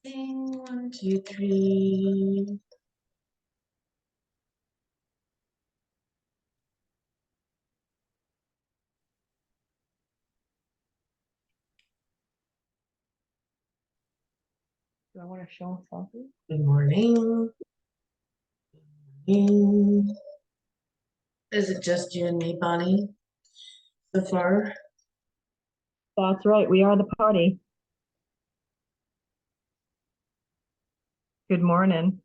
One, two, three. Do I want to show something? Good morning. Is it just you and me, Bonnie, so far? That's right. We are the party. Good morning.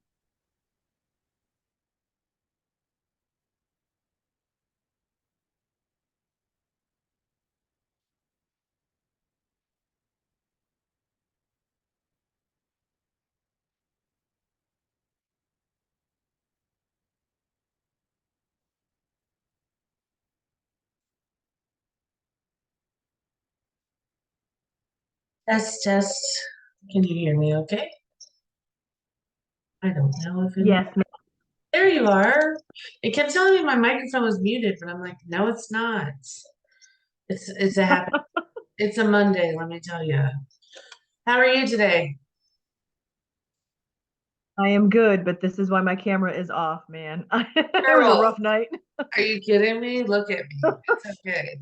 Test. Can you hear me okay? I don't know if it. Yes, ma'am. There you are. It kept telling me my microphone was muted, but I'm like, no, it's not. It's a happy. It's a Monday, let me tell you. How are you today? I am good, but this is why my camera is off, man. It was a Girl, rough night. are you kidding me? Look at me. It's okay.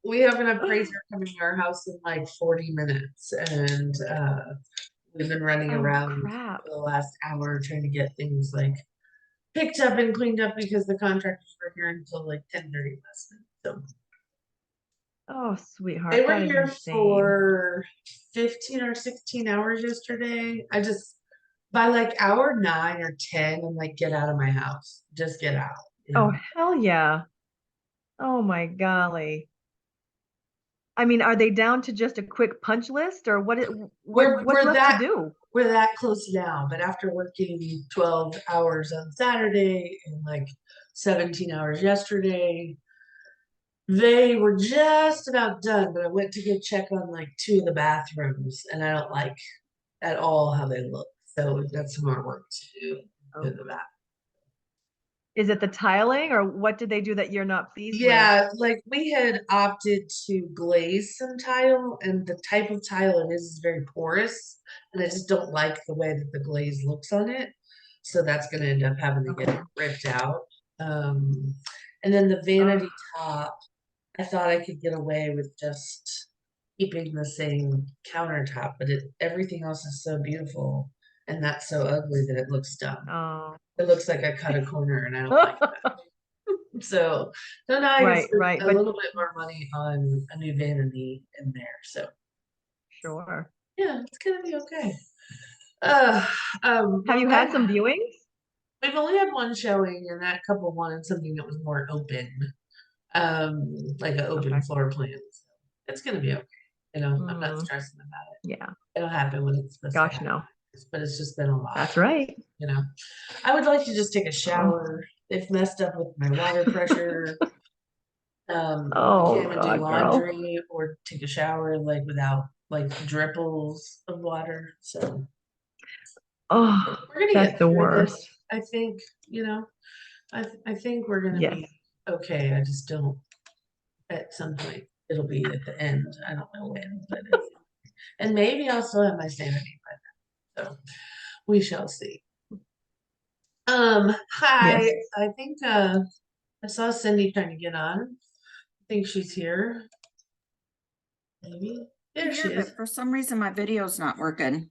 We have an appraiser coming to our house in like 40 minutes, and we've been running Oh, around crap. for the last hour trying to get things like picked up and cleaned up because the contractors were here until like 10:30 last night. So Oh, they sweetheart, were that is here insane. for 15 or 16 hours yesterday. I just by like hour 9 or 10, I'm like, get out of my house. Just get out, you Oh, know. hell yeah. Oh my golly. I mean, are they down to just a quick punch list or We're what's we're left to that do? we're that close now, but after working 12 hours on Saturday and like 17 hours yesterday, they were just about done, but I went to go check on like two of the bathrooms and I don't like at all how they look. So we've got some more work to do Oh. in the bath. Is it the tiling or what did they do that you're not pleased with? Yeah, like we had opted to glaze some tile, and the type of tile it is very porous, and I just don't like the way that the glaze looks on it. So that's going to end up having to get Okay. ripped out. Um, and then the Oh, vanity top, I thought I could get away with just keeping the same countertop, but everything else is so beautiful, and that's so ugly that it looks dumb. oh. It looks like I cut a corner, and I don't like so, so now I can Right, spend right. a But little bit more money on a new vanity in there. So sure. yeah, it's gonna be okay. Uh, Have well, you had some viewings? we've only had one showing, and that couple wanted something that was more open, like an open Okay. floor plan. So it's gonna be okay. You know, I'm not Mm, stressing about it. yeah. It'll happen when it's supposed to Gosh, happen, no. but it's just been a lot. That's right. You know, I would like to just take a Oh, shower. They've messed up with my water pressure. I oh can't even do God, girl. laundry or take a shower like without like dripples of water. So Oh, we're gonna that's get the through worst. this. I think, you know, I think we're gonna Yes. be okay. I just don't at some point it'll be at the end. I don't know when, but it's and maybe I'll still have my sanity by then. So we shall see. Hi. Yes. I think I saw Cindy trying to get on. I think she's here. Maybe. I'm There she here, is. but for some reason my video's not working.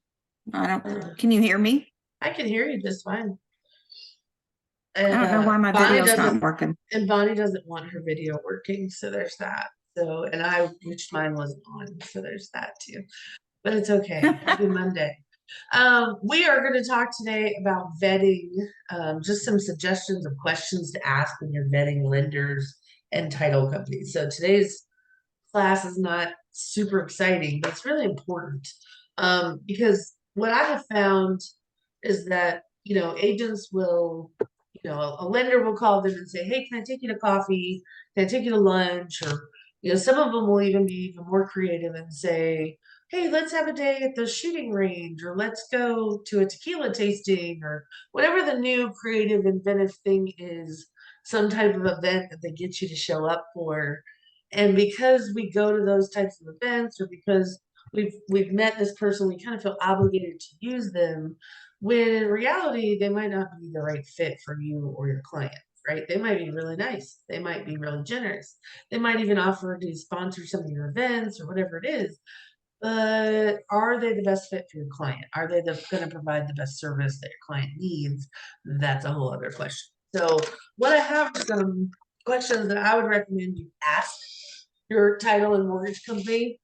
I don't, can you hear me? I can hear you just fine. I And don't know why my video's not working. Bonnie doesn't want her video working, so there's that. So and I wished mine wasn't on, so there's that too. But it's okay. Happy Monday. We are going to talk today about vetting, just some suggestions of questions to ask when you're vetting lenders and title companies. So today's class is not super exciting, but it's really important because what I have found is that agents will, a lender will call them and say, "Hey, can I take you to coffee? Can I take you to lunch?" Or some of them will even be even more creative and say, "Hey, let's have a day at the shooting range, or let's go to a tequila tasting, or whatever the new creative, inventive thing is." Some type of event that they get you to show up for, and because we go to those types of events, or because we've met this person, we kind of feel obligated to use them, when in reality they might not be the right fit for you or your client, right? They might be really nice, they might be really generous, they might even offer to sponsor some of your events or whatever it is. But are they the best fit for your client? Are they going to provide the best service that your client needs? That's a whole other question. So what I have are some questions that I would recommend you ask your title and mortgage company.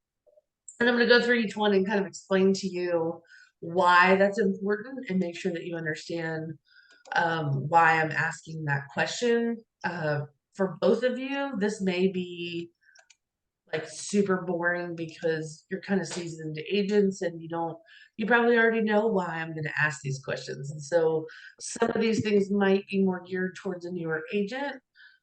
And I'm going to go through each one and kind of explain to you why that's important and make sure that you understand why I'm asking that question. For both of you, this may be like super boring because you're kind of seasoned agents and you probably already know why I'm going to ask these questions. And so some of these things might be more geared towards a newer agent.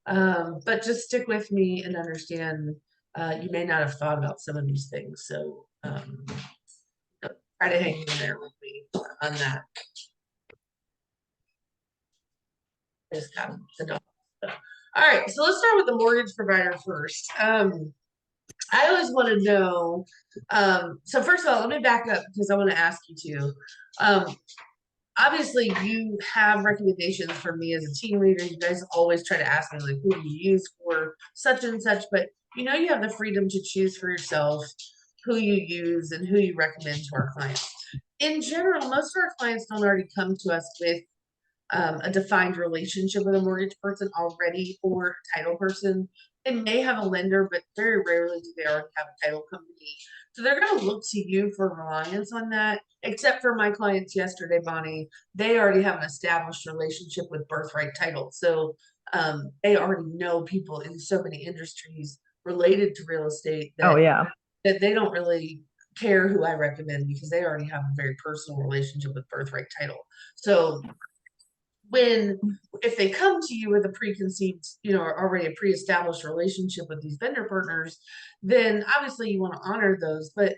But just stick with me and understand, you may not have thought about some of these things. So, try to hang in there with me on that. I just got the dog. All right, so let's start with the mortgage provider first. I always want to know, so first of all, let me back up because I want to ask you to. Obviously you have recommendations for me as a team leader. You guys always try to ask me like, who do you use for such and such, but you have the freedom to choose for yourself who you use and who you recommend to our clients. In general, most of our clients don't already come to us with a defined relationship with a mortgage person already or a title person. They may have a lender, but very rarely do they already have a title company. So they're going to look to you for reliance on that, except for my clients yesterday, Bonnie. They already have an established relationship with Birthright Title. So they already know people in so many industries related to real estate Oh, yeah. that they don't really care who I recommend because they already have a very personal relationship with Birthright Title. So if they come to you with a preconceived, or already a pre-established relationship with these vendor partners, then obviously you want to honor those. But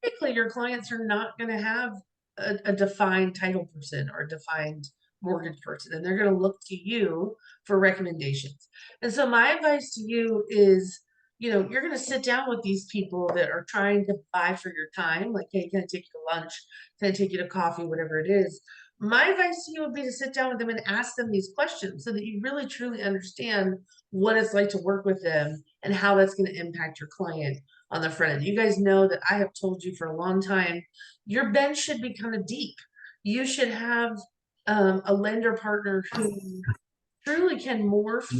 typically your clients are not going to have a defined title person or a defined mortgage person, and they're going to look to you for recommendations. And so my advice to you is, you're going to sit down with these people that are trying to buy for your time. Like, hey, can I take you to lunch? Can I take you to coffee? Whatever it is. My advice to you would be to sit down with them and ask them these questions so that you really truly understand what it's like to work with them and how that's going to impact your client on the front end. You guys know that I have told you for a long time, your bench should be kind of deep. You should have a lender partner who truly can morph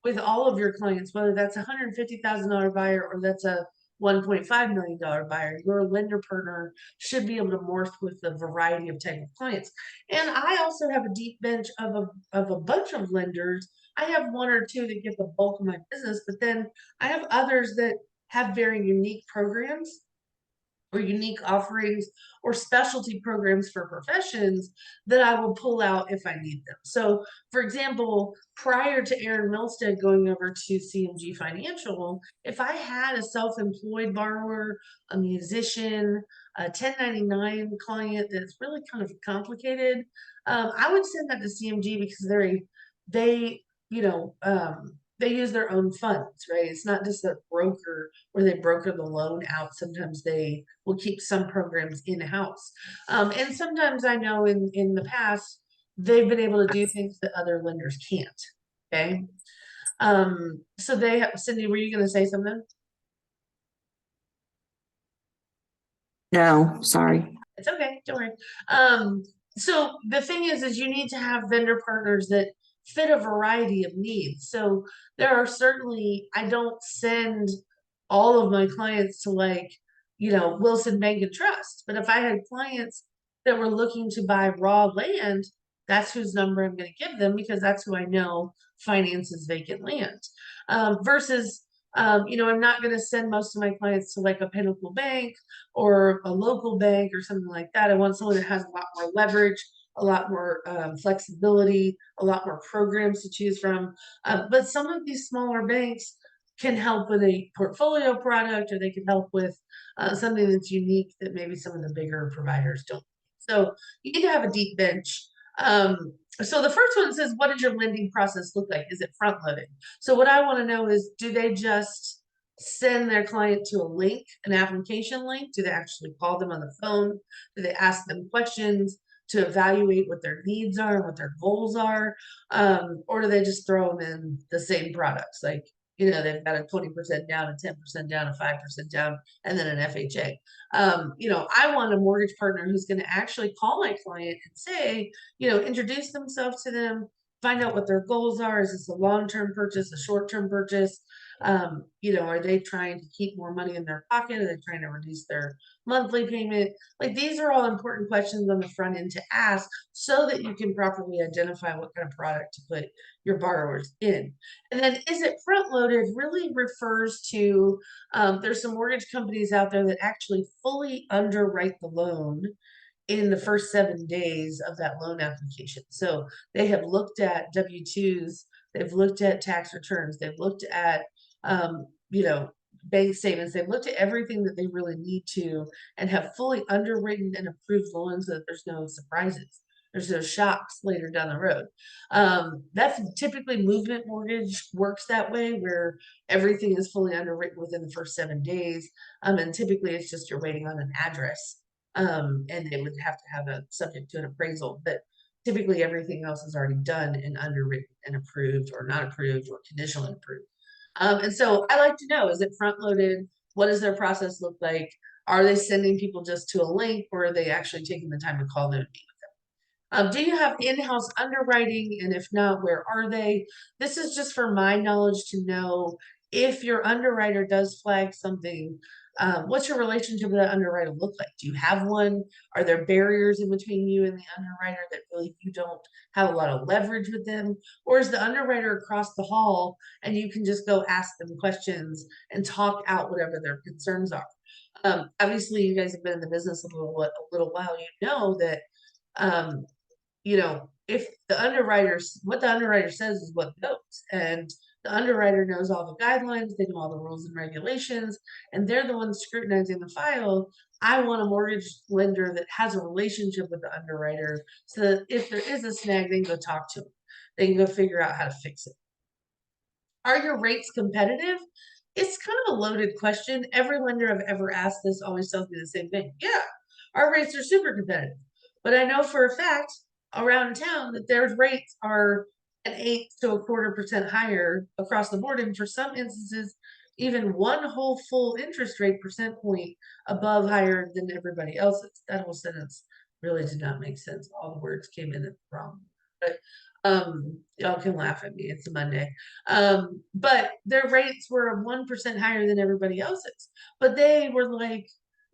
with all of your clients, whether that's a $150,000 buyer or that's a $1.5 million buyer. Your lender partner should be able to morph with a variety of type of clients. And I also have a deep bench of a bunch of lenders. I have one or two that get the bulk of my business, but then I have others that have very unique programs or unique offerings or specialty programs for professions that I will pull out if I need them. So, for example, prior to Aaron Milstead going over to CMG Financial, if I had a self-employed borrower, a musician, a 1099 client that's really kind of complicated, I would send that to CMG because they, they use their own funds, right? It's not just a broker where they broker the loan out. Sometimes they will keep some programs in-house. And sometimes I know in the past, they've been able to do things that other lenders can't. Okay. So they have, Cindy, were you going to say something? No, sorry. It's okay, don't worry. So the thing is you need to have vendor partners that fit a variety of needs. So there are certainly, I don't send all of my clients to Wilson Bank and Trust, but if I had clients that were looking to buy raw land, that's whose number I'm going to give them because that's who I know finances vacant land. Versus, I'm not going to send most of my clients to like a Pinnacle Bank or a local bank or something like that. I want someone that has a lot more leverage, a lot more flexibility, a lot more programs to choose from. But some of these smaller banks can help with a portfolio product, or they can help with something that's unique that maybe some of the bigger providers don't. So you need to have a deep bench. So the first one says, what does your lending process look like? Is it front loaded? So what I want to know is, do they just send their client to a link, an application link? Do they actually call them on the phone? Do they ask them questions to evaluate what their needs are, what their goals are? Or do they just throw them in the same products? Like, they've got a 20% down, a 10% down, a 5% down, and then an FHA. I want a mortgage partner who's going to actually call my client and say, introduce themselves to them, find out what their goals are. Is this a long-term purchase, a short-term purchase? Are they trying to keep more money in their pocket? Are they trying to reduce their monthly payment? Like, these are all important questions on the front end to ask so that you can properly identify what kind of product to put your borrowers in. And then, is it front loaded really refers to, there's some mortgage companies out there that actually fully underwrite the loan in the first 7 days of that loan application. So they have looked at W-2s, they've looked at tax returns, they've looked at, um, you know, bank statements, they've looked at everything that they really need to, and have fully underwritten and approved loans so that there's no surprises. There's no shocks later down the road. That's typically movement mortgage works that way, where everything is fully underwritten within the first 7 days. And typically it's just you're waiting on an address. And they would have to have a subject to an appraisal, but typically everything else is already done and underwritten and approved or not approved or conditionally approved. And so I like to know, is it front loaded? What does their process look like? Are they sending people just to a link, or are they actually taking the time to call them and meet with them? Do you have in-house underwriting? And if not, where are they? This is just for my knowledge to know if your underwriter does flag something. What's your relationship with that underwriter look like? Do you have one? Are there barriers in between you and the underwriter that really you don't have a lot of leverage with them? Or is the underwriter across the hall and you can just go ask them questions and talk out whatever their concerns are? Obviously, you guys have been in the business a little while. You know that if what the underwriter says is what goes, and the underwriter knows all the guidelines, they know all the rules and regulations, and they're the ones scrutinizing the file. I want a mortgage lender that has a relationship with the underwriter so that if there is a snag, they can go talk to them. They can go figure out how to fix it. Are your rates competitive? It's kind of a loaded question. Every lender I've ever asked this always tells me the same thing. Yeah, our rates are super competitive. But I know for a fact around town that their rates are an 8 to a quarter% higher across the board. And for some instances, even one whole full interest rate percent point above higher than everybody else's. That whole sentence really did not make sense. All the words came in at the wrong. But y'all can laugh at me. It's a Monday. But their rates were 1% higher than everybody else's. But they were like,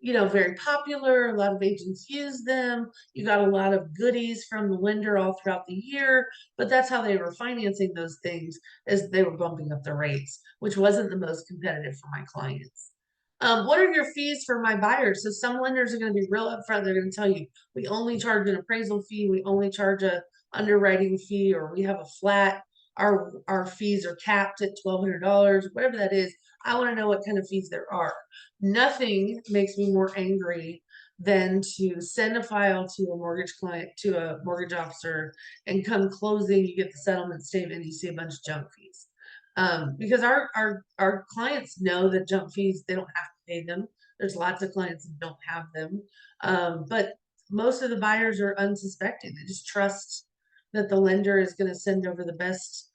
very popular. A lot of agents use them. You got a lot of goodies from the lender all throughout the year. But that's how they were financing those things, as they were bumping up the rates, which wasn't the most competitive for my clients. What are your fees for my buyers? So some lenders are going to be real upfront. They're going to tell you, we only charge an appraisal fee. We only charge a underwriting fee, or we have a flat, our fees are capped at $1,200, whatever that is. I want to know what kind of fees there are. Nothing makes me more angry than to send a file to a mortgage client, to a mortgage officer, and come closing, you get the settlement statement, and you see a bunch of junk fees. Because our clients know that junk fees, they don't have to pay them. There's lots of clients that don't have them. But most of the buyers are unsuspecting. They just trust that the lender is going to send over the best,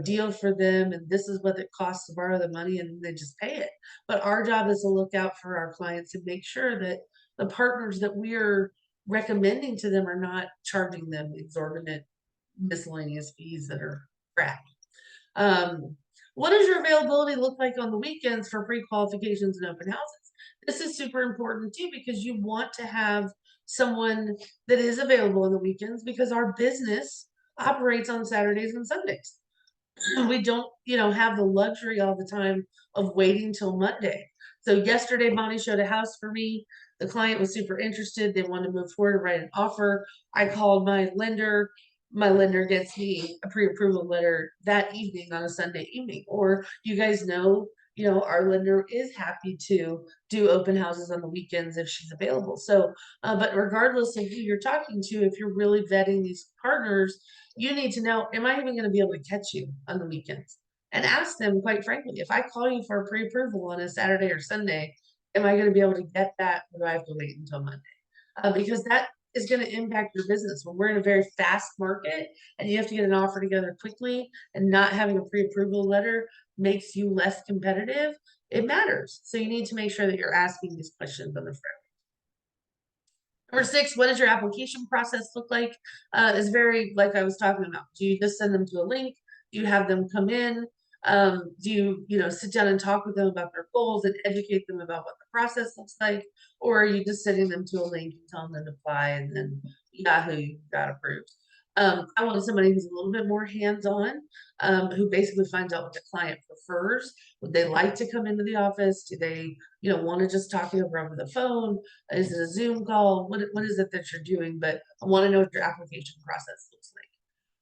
deal for them, and this is what it costs to borrow the money, and they just pay it. But our job is to look out for our clients and make sure that the partners that we're recommending to them are not charging them exorbitant miscellaneous fees that are crap. What does your availability look like on the weekends for pre-qualifications and open houses? This is super important too, because you want to have someone that is available on the weekends, because our business operates on Saturdays and Sundays. We don't, have the luxury all the time of waiting till Monday. So yesterday, Bonnie showed a house for me. The client was super interested. They wanted to move forward, write an offer. I called my lender. My lender gets me a pre-approval letter that evening on a Sunday evening. Or you guys know, our lender is happy to do open houses on the weekends if she's available. So, but regardless of who you're talking to, if you're really vetting these partners, you need to know, am I even going to be able to catch you on the weekends? and ask them, quite frankly, if I call you for a pre-approval on a Saturday or Sunday, am I gonna be able to get that, or do I have to wait until Monday? Because that is gonna impact your business. When we're in a very fast market and you have to get an offer together quickly, and not having a pre-approval letter makes you less competitive, it matters. So you need to make sure that you're asking these questions on the front. Number 6, what does your application process look like? Is very, like I was talking about. Do you just send them to a link? Do you have them come in? Do you, sit down and talk with them about their goals and educate them about what the process looks like? Or are you just sending them to a link and telling them to apply, and then Yahoo, you got approved? I want somebody who's a little bit more hands-on, who basically finds out what the client prefers. Would they like to come into the office? Do they, want to just talk over the phone? Is it a Zoom call? What is it that you're doing? But I want to know what your application process looks like.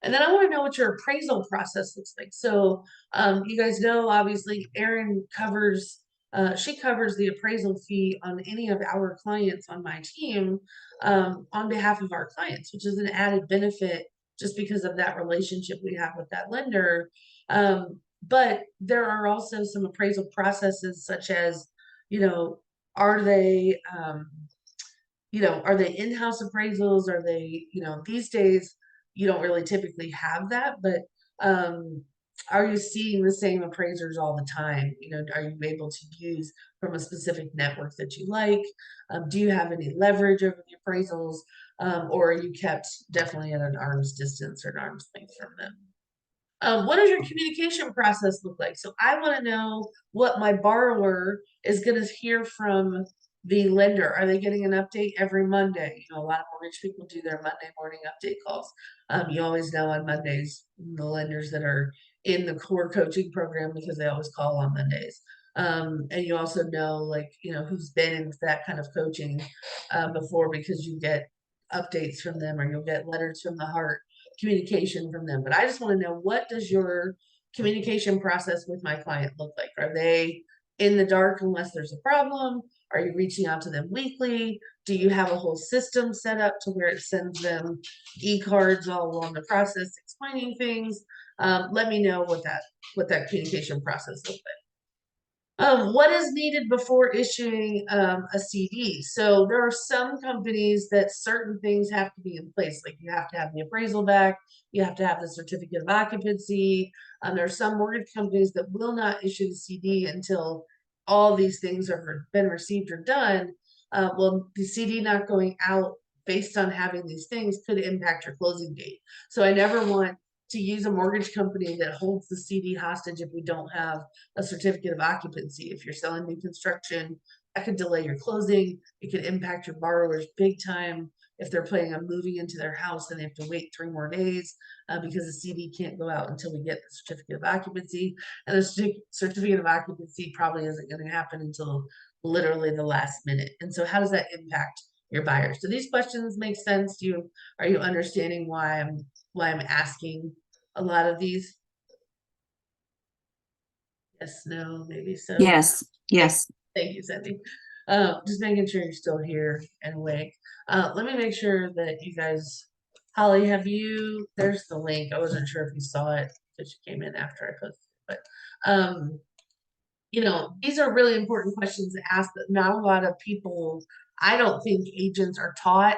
And then I want to know what your appraisal process looks like. So you guys know, obviously, Erin covers, she covers the appraisal fee on any of our clients on my team, on behalf of our clients, which is an added benefit just because of that relationship we have with that lender. But there are also some appraisal processes, such as, are they, are they in-house appraisals? Are they, these days you don't really typically have that, but are you seeing the same appraisers all the time? Are you able to use from a specific network that you like? Do you have any leverage over the appraisals? Or are you kept definitely at an arm's distance or an arm's length from them? What does your communication process look like? So I want to know what my borrower is going to hear from the lender. Are they getting an update every Monday? A lot of mortgage people do their Monday morning update calls. You always know on Mondays, the lenders that are in the core coaching program, because they always call on Mondays. And you also know, who's been in that kind of coaching before, because you get updates from them, or you'll get letters from the heart, communication from them. But I just want to know, what does your communication process with my client look like? Are they in the dark unless there's a problem? Are you reaching out to them weekly? Do you have a whole system set up to where it sends them e-cards all along the process explaining things? Let me know what that communication process looks like. What is needed before issuing a CD? So there are some companies that certain things have to be in place. Like, you have to have the appraisal back, you have to have the certificate of occupancy. There are some mortgage companies that will not issue the CD until all these things have been received or done. Well, the CD not going out based on having these things could impact your closing date. So I never want to use a mortgage company that holds the CD hostage if we don't have a certificate of occupancy. If you're selling new construction, that could delay your closing. It could impact your borrowers big time. If they're planning on moving into their house and they have to wait 3 more days because the CD can't go out until we get the certificate of occupancy. And the certificate of occupancy probably isn't going to happen until literally the last minute. And so how does that impact your buyers? Do these questions make sense? Are you understanding why I'm asking a lot of these? Yes, no, maybe so. Yes, yes. Thank you, Cindy. Just making sure you're still here and awake. Let me make sure that you guys, Holly, there's the link. I wasn't sure if you saw it because you came in after I posted it, but these are really important questions to ask that not a lot of people, I don't think agents are taught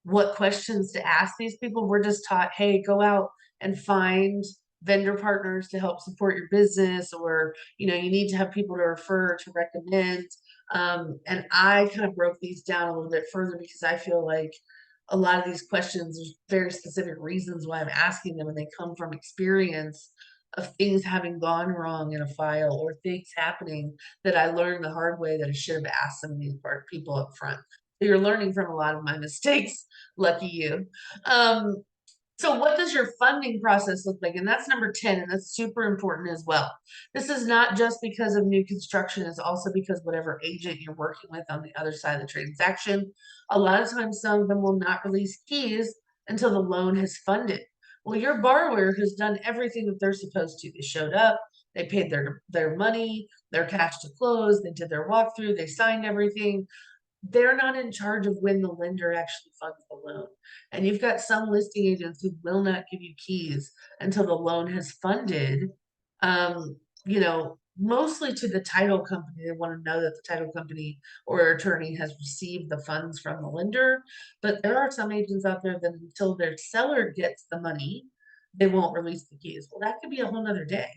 what questions to ask these people. We're just taught, hey, go out and find vendor partners to help support your business, or you need to have people to refer, to recommend. And I kind of broke these down a little bit further, because I feel like a lot of these questions, there's very specific reasons why I'm asking them, and they come from experience of things having gone wrong in a file, or things happening that I learned the hard way that I should have asked some of these people up front. So you're learning from a lot of my mistakes. Lucky you. So what does your funding process look like? And that's number 10, and that's super important as well. This is not just because of new construction, it's also because whatever agent you're working with on the other side of the transaction, a lot of times some of them will not release keys until the loan has funded. Well, your borrower has done everything that they're supposed to. They showed up, they paid their money, their cash to close, they did their walkthrough, they signed everything. They're not in charge of when the lender actually funds the loan. And you've got some listing agents who will not give you keys until the loan has funded. You know, mostly to the title company. They want to know that the title company or attorney has received the funds from the lender. But there are some agents out there that until their seller gets the money, they won't release the keys. Well, that could be a whole nother day.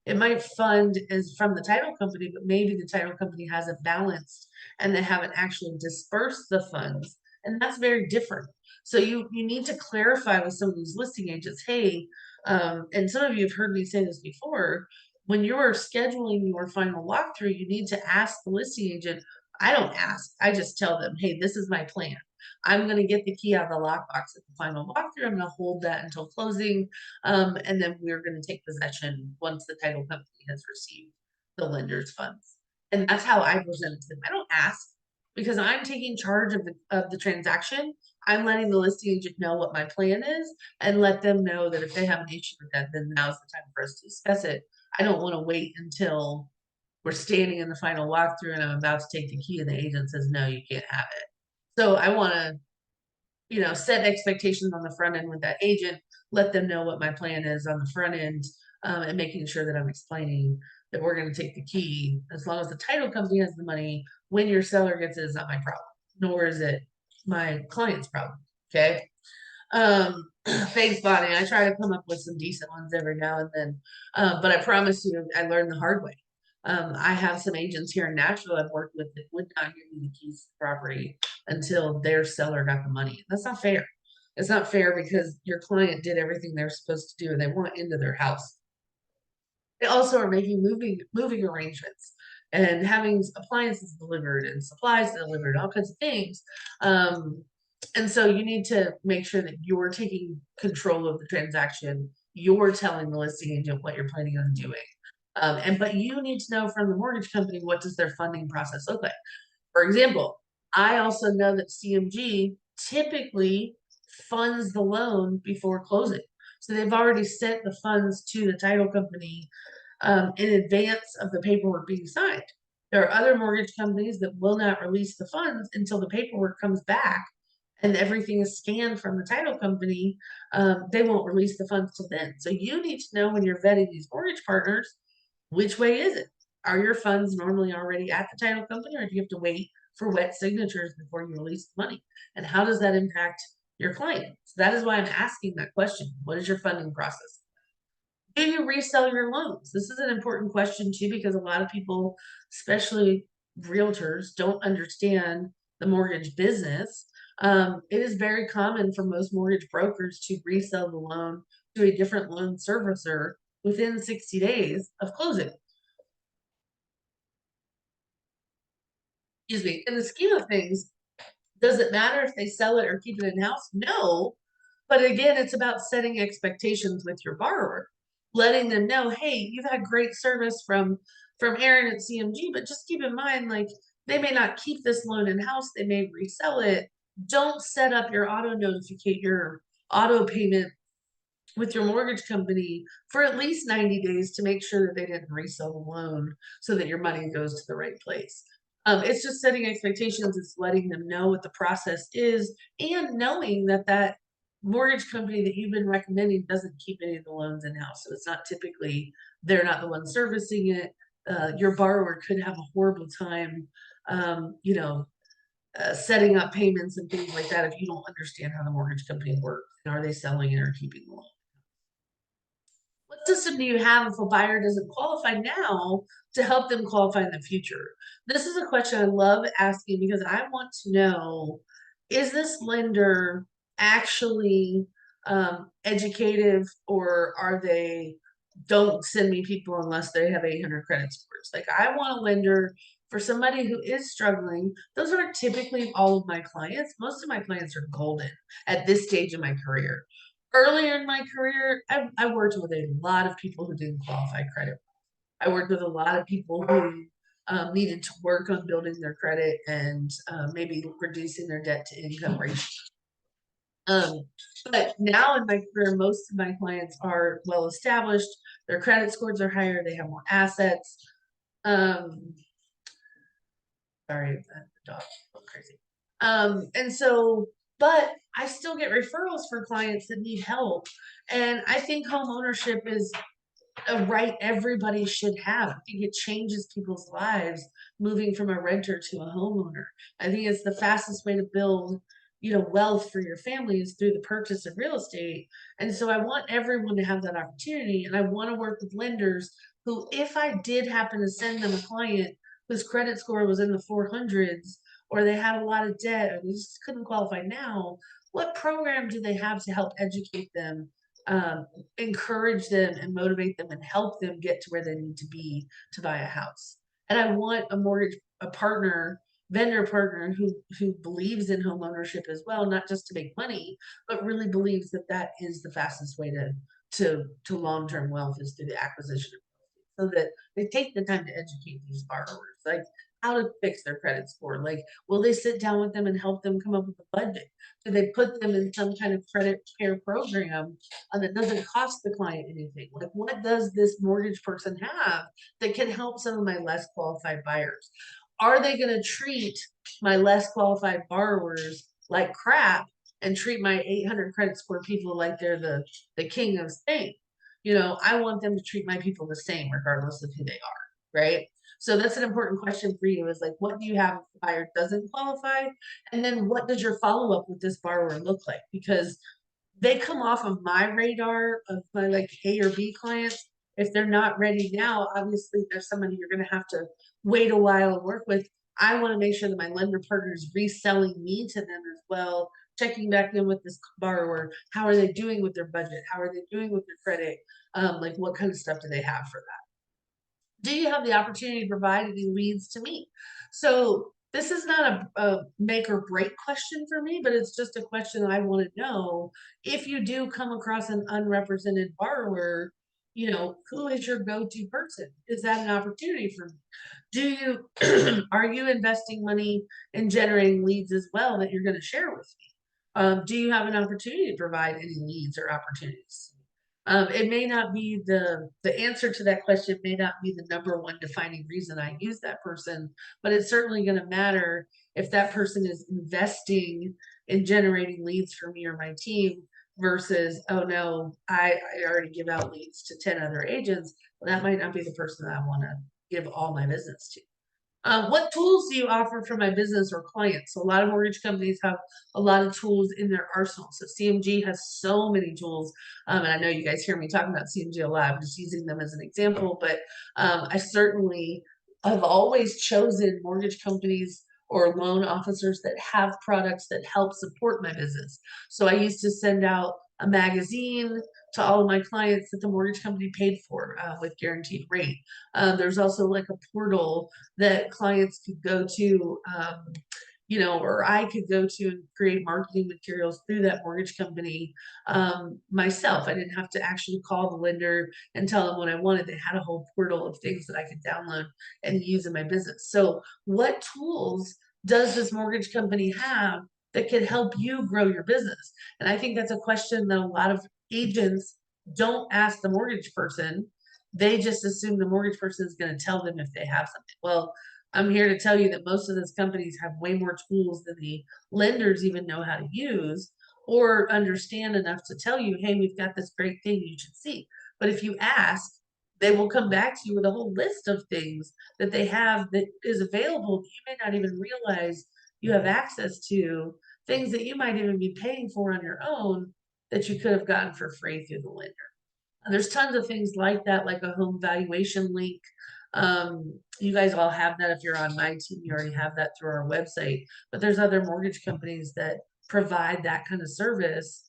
It might fund is from the title company, but maybe the title company hasn't balanced and they haven't actually dispersed the funds. And that's very different. So you need to clarify with some of these listing agents, hey, and some of you have heard me say this before, when you're scheduling your final walkthrough, you need to ask the listing agent. I don't ask, I just tell them, hey, this is my plan. I'm going to get the key out of the lockbox at the final walkthrough. I'm going to hold that until closing. And then we're going to take possession once the title company has received the lender's funds. And that's how I present it to them. I don't ask because I'm taking charge of the transaction. I'm letting the listing agent know what my plan is and let them know that if they have an issue with that, then now's the time for us to discuss it. I don't want to wait until we're standing in the final walkthrough and I'm about to take the key and the agent says, no, you can't have it. So I want to, you know, set expectations on the front end with that agent, let them know what my plan is on the front end, and making sure that I'm explaining that we're going to take the key as long as the title company has the money. When your seller gets it, it's not my problem, nor is it my client's problem. Okay. Thanks, Bonnie. I try to come up with some decent ones every now and then. But I promise you, I learned the hard way. I have some agents here in Nashville I've worked with that would not give me the keys to the property until their seller got the money. That's not fair. It's not fair because your client did everything they're supposed to do and they want into their house. They also are making moving arrangements and having appliances delivered and supplies delivered, all kinds of things. And so you need to make sure that you're taking control of the transaction. You're telling the listing agent what you're planning on doing. But you need to know from the mortgage company, what does their funding process look like? For example, I also know that CMG typically funds the loan before closing. So they've already sent the funds to the title company in advance of the paperwork being signed. There are other mortgage companies that will not release the funds until the paperwork comes back and everything is scanned from the title company. They won't release the funds till then. So you need to know when you're vetting these mortgage partners, which way is it? Are your funds normally already at the title company, or do you have to wait for wet signatures before you release the money? And how does that impact your client? So that is why I'm asking that question. What is your funding process? Do you resell your loans? This is an important question too, because a lot of people, especially realtors, don't understand the mortgage business. It is very common for most mortgage brokers to resell the loan to a different loan servicer within 60 days of closing. Excuse me. In the scheme of things, does it matter if they sell it or keep it in house? No. But again, it's about setting expectations with your borrower, letting them know, hey, you've had great service from Aaron at CMG, but just keep in mind, like, they may not keep this loan in house, they may resell it. Don't set up your auto payment with your mortgage company for at least 90 days to make sure that they didn't resell the loan so that your money goes to the right place. It's just setting expectations. It's letting them know what the process is and knowing that that mortgage company that you've been recommending doesn't keep any of the loans in house. So it's not typically, they're not the one servicing it. Your borrower could have a horrible time, you know, setting up payments and things like that if you don't understand how the mortgage company works. And are they selling it or keeping the loan? What system do you have if a buyer doesn't qualify now to help them qualify in the future? This is a question I love asking because I want to know, is this lender actually educative, or are they, don't send me people unless they have 800 credit scores? Like, I want a lender for somebody who is struggling. Those aren't typically all of my clients. Most of my clients are golden at this stage of my career. Earlier in my career, I worked with a lot of people who didn't qualify credit. I worked with a lot of people who needed to work on building their credit and maybe reducing their debt to income ratio. But now in my career, most of my clients are well established. Their credit scores are higher. They have more assets. Sorry, the dog went crazy. And so, but I still get referrals for clients that need help. And I think home ownership is a right everybody should have. I think it changes people's lives moving from a renter to a homeowner. I think it's the fastest way to build, wealth for your family is through the purchase of real estate. And so I want everyone to have that opportunity. And I want to work with lenders who, if I did happen to send them a client whose credit score was in the 400s, or they had a lot of debt, or they just couldn't qualify now, what program do they have to help educate them, encourage them and motivate them and help them get to where they need to be to buy a house? And I want a partner, vendor partner who believes in home ownership as well, not just to make money, but really believes that that is the fastest way to long-term wealth is through the acquisition of real estate. So that they take the time to educate these borrowers, like how to fix their credit score. Like, will they sit down with them and help them come up with a budget? Do they put them in some kind of credit care program that doesn't cost the client anything? Like, what does this mortgage person have that can help some of my less qualified buyers? Are they going to treat my less qualified borrowers like crap and treat my 800 credit score people like they're the king of Spain? I want them to treat my people the same, regardless of who they are, right? So that's an important question for you is like, what do you have if the buyer doesn't qualify? And then what does your follow-up with this borrower look like? Because they come off of my radar of my like A or B clients. If they're not ready now, obviously there's somebody you're going to have to wait a while and work with. I want to make sure that my lender partner is reselling me to them as well, checking back in with this borrower. How are they doing with their budget? How are they doing with their credit? Like what kind of stuff do they have for that? Do you have the opportunity to provide any leads to me? So this is not a make or break question for me, but it's just a question I want to know. If you do come across an unrepresented borrower, who is your go-to person? Is that an opportunity for me? Do you are you investing money in generating leads as well that you're going to share with me? Do you have an opportunity to provide any leads or opportunities? It may not be the answer to that question may not be the number one defining reason I use that person, but it's certainly going to matter if that person is investing in generating leads for me or my team versus, oh no, I already give out leads to 10 other agents. Well, that might not be the person that I want to give all my business to. What tools do you offer for my business or clients? So a lot of mortgage companies have a lot of tools in their arsenal. So CMG has so many tools. And I know you guys hear me talking about CMG a lot. I'm just using them as an example, but I certainly have always chosen mortgage companies or loan officers that have products that help support my business. So I used to send out a magazine to all of my clients that the mortgage company paid for with guaranteed rate. There's also like a portal that clients could go to, or I could go to and create marketing materials through that mortgage company myself. I didn't have to actually call the lender and tell them what I wanted. They had a whole portal of things that I could download and use in my business. So, what tools does this mortgage company have that can help you grow your business? And I think that's a question that a lot of agents don't ask the mortgage person. They just assume the mortgage person is going to tell them if they have something. Well, I'm here to tell you that most of those companies have way more tools than the lenders even know how to use or understand enough to tell you, hey, we've got this great thing you should see. But if you ask, they will come back to you with a whole list of things that they have that is available that you may not even realize you have access to, things that you might even be paying for on your own that you could have gotten for free through the lender. And there's tons of things like that, like a home valuation link. You guys all have that. If you're on my team, you already have that through our website, but there's other mortgage companies that provide that kind of service,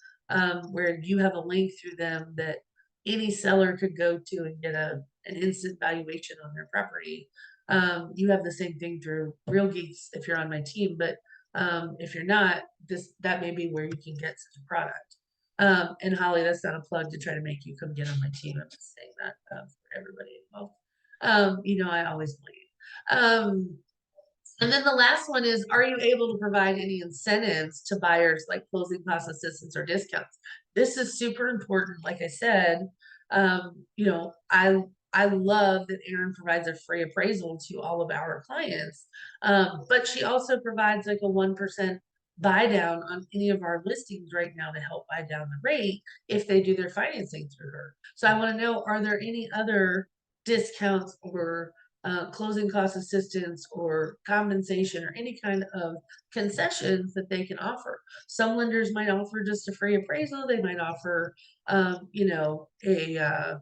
where you have a link through them that any seller could go to and get an instant valuation on their property. You have the same thing through Real Geeks if you're on my team, but if you're not, that may be where you can get such a product. And Holly, that's not a plug to try to make you come get on my team. I'm just saying that for everybody involved. I always bleed. And then the last one is, are you able to provide any incentives to buyers like closing cost assistance or discounts? This is super important. Like I said, I love that Erin provides a free appraisal to all of our clients, but she also provides like a 1% buy down on any of our listings right now to help buy down the rate if they do their financing through her. So I want to know, are there any other discounts or closing cost assistance or compensation or any kind of concessions that they can offer? Some lenders might offer just a free appraisal. They might offer, you know, a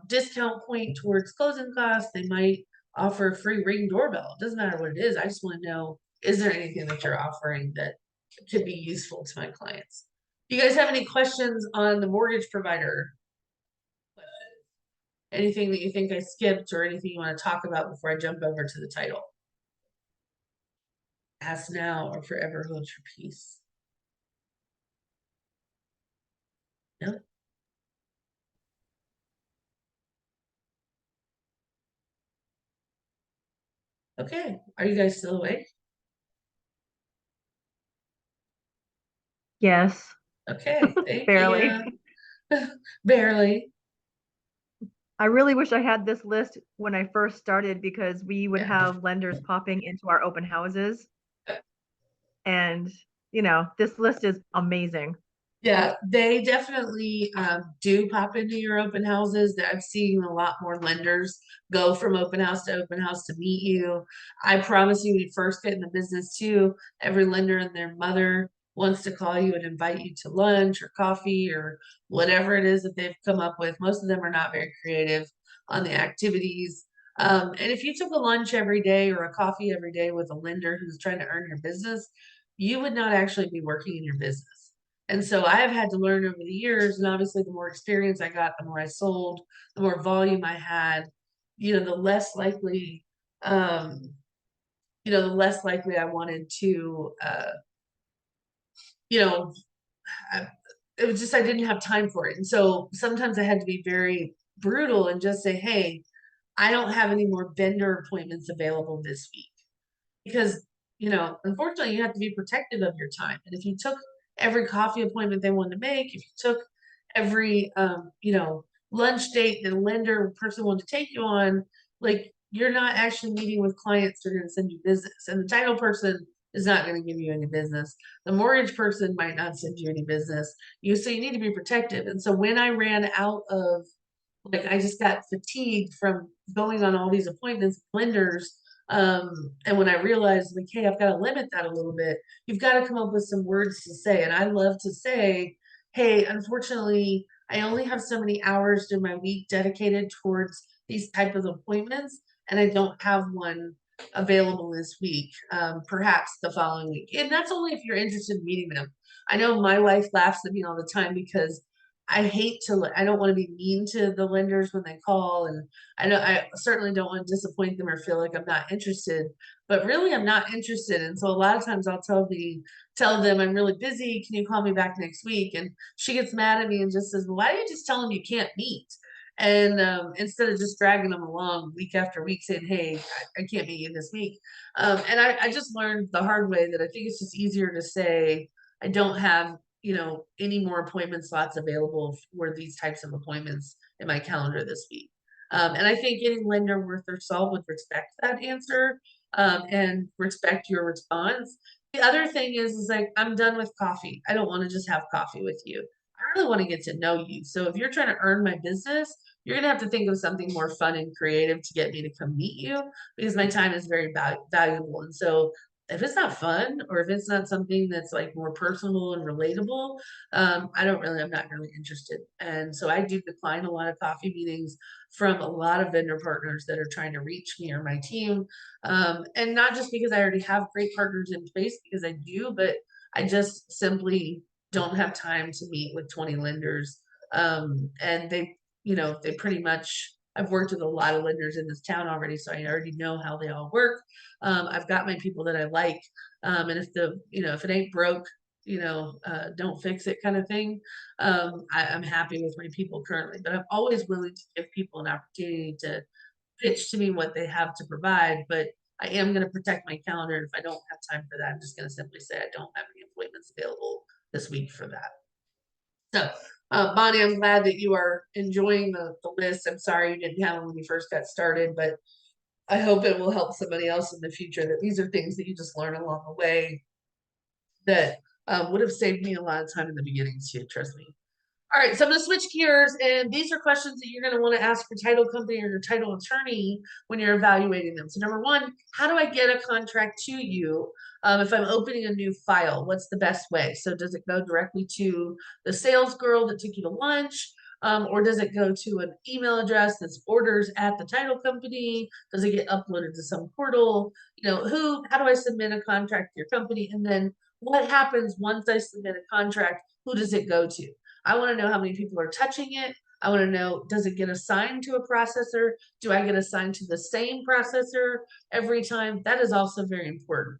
discount point towards closing costs. They might offer a free Ring doorbell. It doesn't matter what it is. I just want to know, is there anything that you're offering that could be useful to my clients? Do you guys have any questions on the mortgage provider? Anything that you think I skipped or anything you want to talk about before I jump over to the title? Ask now or forever hold your peace. No? Okay. Are you guys still awake? Yes, Okay. Thank barely. you. Barely. I really wish I had this list when I first started because we would Yeah. have lenders popping into our open houses. And, you know, this list is amazing. Yeah, they definitely do pop into your open houses. That I've seen a lot more lenders go from open house to open house to meet you. I promise you, when you first get in the business too, every lender and their mother wants to call you and invite you to lunch or coffee or whatever it is that they've come up with. Most of them are not very creative on the activities. And if you took a lunch every day or a coffee every day with a lender who's trying to earn your business, you would not actually be working in your business. And so I have had to learn over the years, and obviously the more experience I got, the more I sold, the more volume I had, the less likely, um, the less likely I wanted to, you know, I, it was just, I didn't have time for it. And so sometimes I had to be very brutal and just say, hey, I don't have any more vendor appointments available this week. Because, unfortunately, you have to be protective of your time. And if you took every coffee appointment they wanted to make, if you took every, lunch date that a lender person wanted to take you on, like you're not actually meeting with clients who are going to send you business. And the title person is not going to give you any business. The mortgage person might not send you any business. So you need to be protective. And so when I ran out of, like, I just got fatigued from going on all these appointments with lenders. And when I realized, like, hey, I've got to limit that a little bit, you've got to come up with some words to say. And I love to say, hey, unfortunately, I only have so many hours in my week dedicated towards these type of appointments, and I don't have one available this week, perhaps the following week. And that's only if you're interested in meeting them. I know my wife laughs at me all the time because I don't want to be mean to the lenders when they call. And I certainly don't want to disappoint them or feel like I'm not interested, but really I'm not interested. And so a lot of times I'll tell them I'm really busy. Can you call me back next week? And she gets mad at me and just says, well, why don't you just tell them you can't meet? And instead of just dragging them along week after week saying, hey, I can't meet you this week. And I just learned the hard way that I think it's just easier to say, I don't have any more appointment slots available for these types of appointments in my calendar this week. And I think any lender worth their salt would respect that answer, and respect your response. The other thing is like, I'm done with coffee. I don't want to just have coffee with you. I really want to get to know you. So if you're trying to earn my business, you're going to have to think of something more fun and creative to get me to come meet you, because my time is very valuable. And so if it's not fun, or if it's not something that's like more personal and relatable, I'm not really interested. And so I do decline a lot of coffee meetings from a lot of vendor partners that are trying to reach me or my team. And not just because I already have great partners in place, because I do, but I just simply don't have time to meet with 20 lenders. And they pretty much, I've worked with a lot of lenders in this town already, so I already know how they all work. I've got my people that I like. And if it ain't broke, don't fix it kind of thing. I'm happy with my people currently, but I'm always willing to give people an opportunity to pitch to me what they have to provide. But I am going to protect my calendar. And if I don't have time for that, I'm just going to simply say I don't have any appointments available this week for that. So, Bonnie, I'm glad that you are enjoying the list. I'm sorry you didn't have them when you first got started, but I hope it will help somebody else in the future, that these are things that you just learn along the way. that would have saved me a lot of time in the beginning too, trust me. All right, so I'm going to switch gears, and these are questions that you're going to want to ask your title company or your title attorney when you're evaluating them. So, number one, how do I get a contract to you if I'm opening a new file? What's the best way? So, does it go directly to the sales girl that took you to lunch? Or does it go to an email address that's orders at the title company? Does it get uploaded to some portal? You know, how do I submit a contract to your company? And then what happens once I submit a contract? Who does it go to? I want to know how many people are touching it. I want to know, does it get assigned to a processor? Do I get assigned to the same processor every time? That is also very important.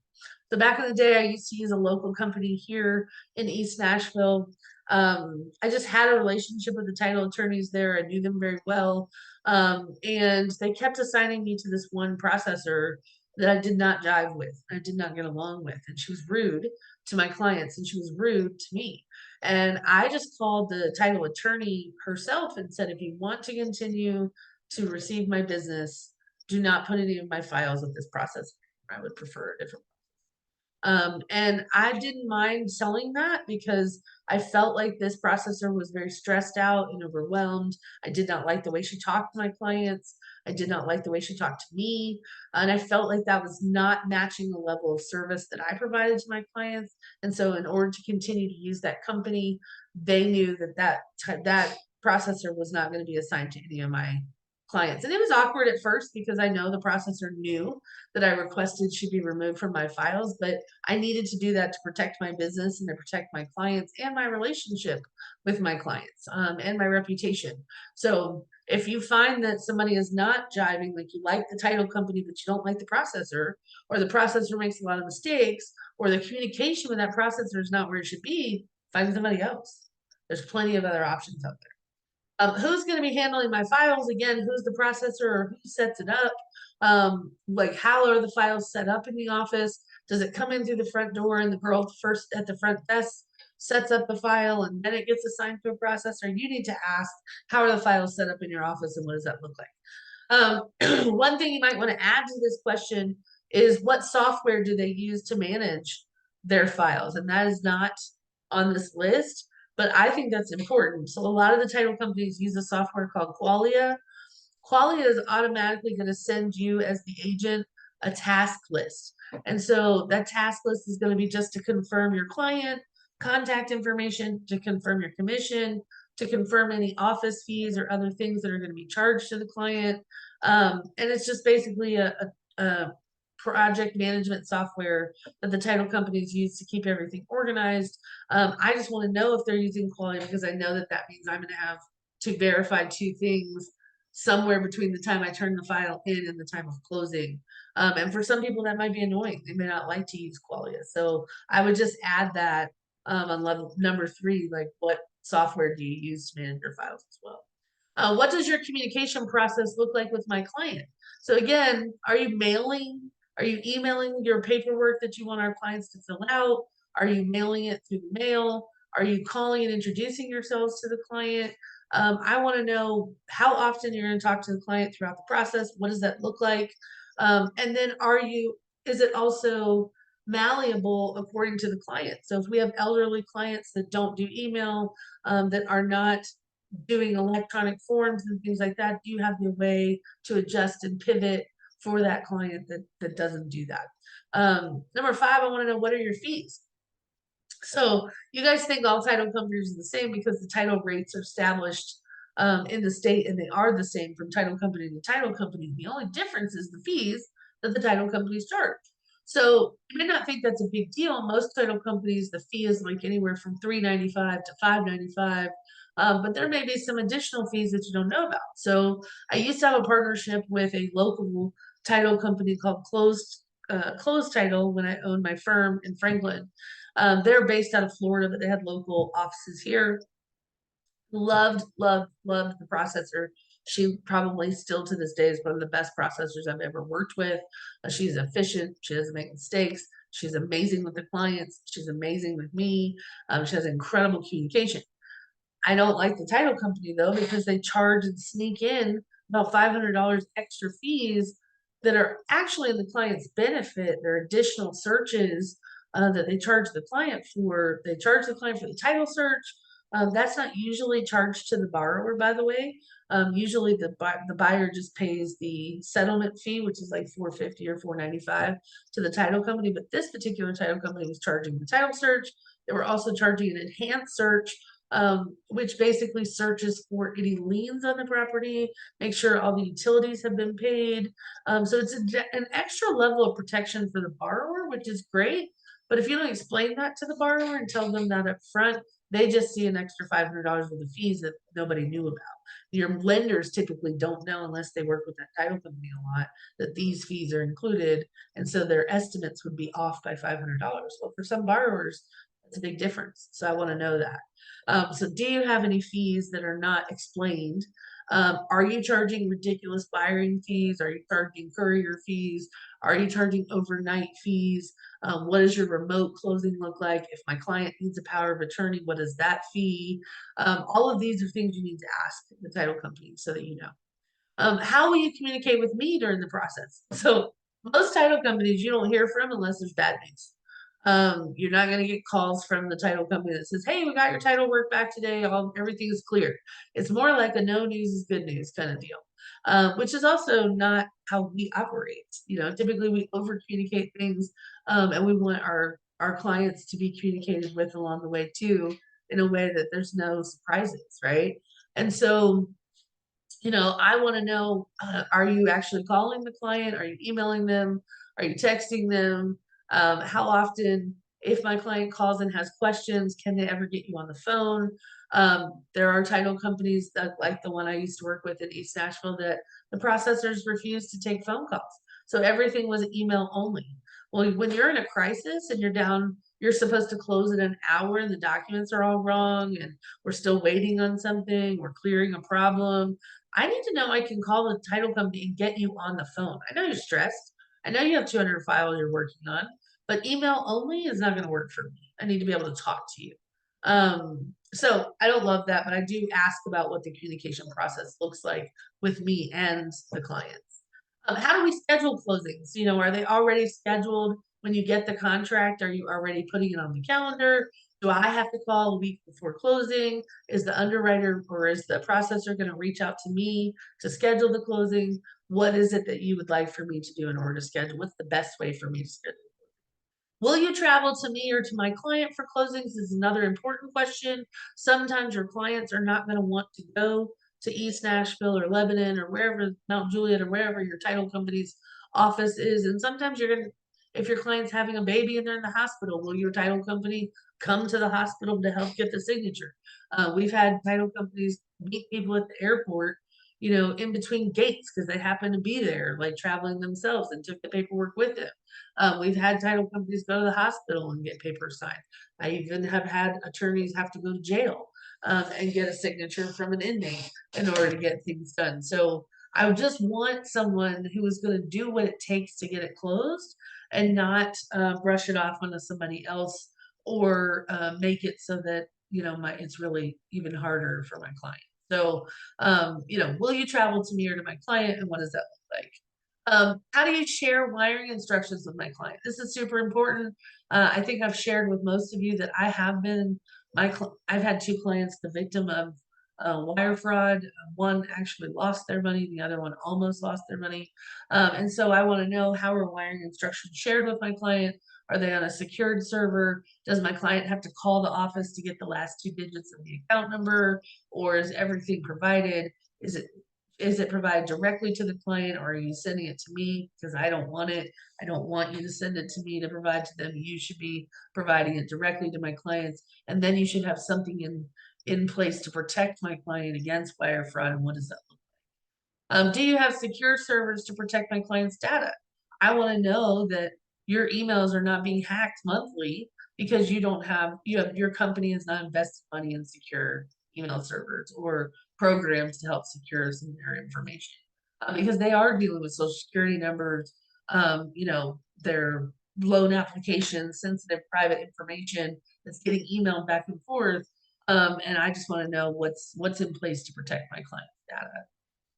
So back in the day, I used to use a local company here in East Nashville. I just had a relationship with the title attorneys there. I knew them very well. And they kept assigning me to this one processor that I did not jive with. I did not get along with. And she was rude to my clients and she was rude to me. And I just called the title attorney herself and said, if you want to continue to receive my business, do not put any of my files with this process. I would prefer a different. And I didn't mind selling that because I felt like this processor was very stressed out and overwhelmed. I did not like the way she talked to my clients. I did not like the way she talked to me. And I felt like that was not matching the level of service that I provided to my clients. And so in order to continue to use that company, they knew that processor was not going to be assigned to any of my clients. And it was awkward at first because I know the processor knew that I requested should be removed from my files, but I needed to do that to protect my business and to protect my clients and my relationship with my clients and my reputation. So if you find that somebody is not jiving, like you like the title company, but you don't like the processor, or the processor makes a lot of mistakes, or the communication with that processor is not where it should be, find somebody else. There's plenty of other options out there. Who's going to be handling my files? Again, who's the processor or who sets it up? Like how are the files set up in the office? Does it come in through the front door and the girl first at the front desk sets up the file and then it gets assigned to a processor? You need to ask, how are the files set up in your office and what does that look like? One thing you might want to add to this question is what software do they use to manage their files? And that is not on this list, but I think that's important. So a lot of the title companies use a software called Qualia. Qualia is automatically going to send you as the agent a task list. And so that task list is going to be just to confirm your client, contact information, to confirm your commission, to confirm any office fees or other things that are going to be charged to the client. And it's just basically a project management software that the title companies use to keep everything organized. I just want to know if they're using Qualia because I know that means I'm going to have to verify two things somewhere between the time I turn the file in and the time of closing. And for some people that might be annoying. They may not like to use Qualia. So I would just add that on level number 3, like what software do you use to manage your files as well? What does your communication process look like with my client? So again, are you mailing? Are you emailing your paperwork that you want our clients to fill out? Are you mailing it through the mail? Are you calling and introducing yourselves to the client? I want to know how often you're going to talk to the client throughout the process. What does that look like? And then is it also malleable according to the client? So if we have elderly clients that don't do email, that are not doing electronic forms and things like that, do you have the way to adjust and pivot for that client that doesn't do that? Number 5, I want to know, what are your fees? So you guys think all title companies are the same because the title rates are established in the state and they are the same from title company to title company. The only difference is the fees that the title companies charge. So you may not think that's a big deal. Most title companies, the fee is like anywhere from $3.95 to $5.95. But there may be some additional fees that you don't know about. So I used to have a partnership with a local title company called Closed Title when I owned my firm in Franklin. They're based out of Florida, but they had local offices here. Loved the processor. She probably still to this day is one of the best processors I've ever worked with. She's efficient. She doesn't make mistakes. She's amazing with the clients. She's amazing with me. She has incredible communication. I don't like the title company though, because they charge and sneak in about $500 extra fees that are actually in the client's benefit. They're additional searches that they charge the client for. They charge the client for the title search. That's not usually charged to the borrower, by the way. Usually the buyer just pays the settlement fee, which is like $450 or $495 to the title company. But this particular title company was charging the title search. They were also charging an enhanced search, which basically searches for any liens on the property, make sure all the utilities have been paid. So it's an extra level of protection for the borrower, which is great. But if you don't explain that to the borrower and tell them that up front, they just see an extra $500 worth of fees that nobody knew about. Your lenders typically don't know, unless they work with that title company a lot, that these fees are included. And so their estimates would be off by $500. Well, for some borrowers, that's a big difference. So I want to know that. So do you have any fees that are not explained? Are you charging ridiculous wiring fees? Are you charging courier fees? Are you charging overnight fees? What does your remote closing look like? If my client needs a power of attorney, what is that fee? All of these are things you need to ask the title company so that you know. How will you communicate with me during the process? So most title companies you don't hear from unless there's bad news. You're not going to get calls from the title company that says, "Hey, we got your title work back today. Everything is clear." It's more like a no news is good news kind of deal, which is also not how we operate. Typically we over communicate things, and we want our clients to be communicated with along the way too, in a way that there's no surprises, right? And so, I want to know, are you actually calling the client? Are you emailing them? Are you texting them? How often, if my client calls and has questions, can they ever get you on the phone? There are title companies that, like the one I used to work with in East Nashville, that the processors refused to take phone calls. So everything was email only. Well, when you're in a crisis and you're supposed to close in an hour and the documents are all wrong and we're still waiting on something, we're clearing a problem. I need to know I can call the title company and get you on the phone. I know you're stressed. I know you have 200 files you're working on, but email only is not going to work for me. I need to be able to talk to you. So I don't love that, but I do ask about what the communication process looks like with me and the clients. How do we schedule closings? Are they already scheduled when you get the contract? Are you already putting it on the calendar? Do I have to call a week before closing? Is the underwriter or is the processor going to reach out to me to schedule the closing? What is it that you would like for me to do in order to schedule? What's the best way for me to schedule? Will you travel to me or to my client for closings is another important question. Sometimes your clients are not going to want to go to East Nashville or Lebanon or wherever, Mount Juliet or wherever your title company's office is. And sometimes if your client's having a baby and they're in the hospital, will your title company come to the hospital to help get the signature? We've had title companies meet people at the airport, in between gates because they happen to be there, like traveling themselves, and took the paperwork with them. We've had title companies go to the hospital and get papers signed. I even have had attorneys have to go to jail and get a signature from an inmate in order to get things done. So I would just want someone who is going to do what it takes to get it closed and not brush it off onto somebody else or make it so that it's really even harder for my client. So, will you travel to me or to my client, and what does that look like? How do you share wiring instructions with my client? This is super important. I think I've shared with most of you that I have been I've had 2 clients the victim of wire fraud. One actually lost their money, the other one almost lost their money. And so I want to know, how are wiring instructions shared with my client? Are they on a secured server? Does my client have to call the office to get the last 2 digits of the account number, or is everything provided? Is it provided directly to the client, or are you sending it to me? Because I don't want it. I don't want you to send it to me to provide to them. You should be providing it directly to my clients. And then you should have something in place to protect my client against wire fraud. And what does that look like? Do you have secure servers to protect my client's data? I want to know that your emails are not being hacked monthly because your company has not invested money in secure email servers or programs to help secure some of their information, because they are dealing with social security numbers, their loan applications, sensitive private information that's getting emailed back and forth. And I just want to know what's in place to protect my client's data.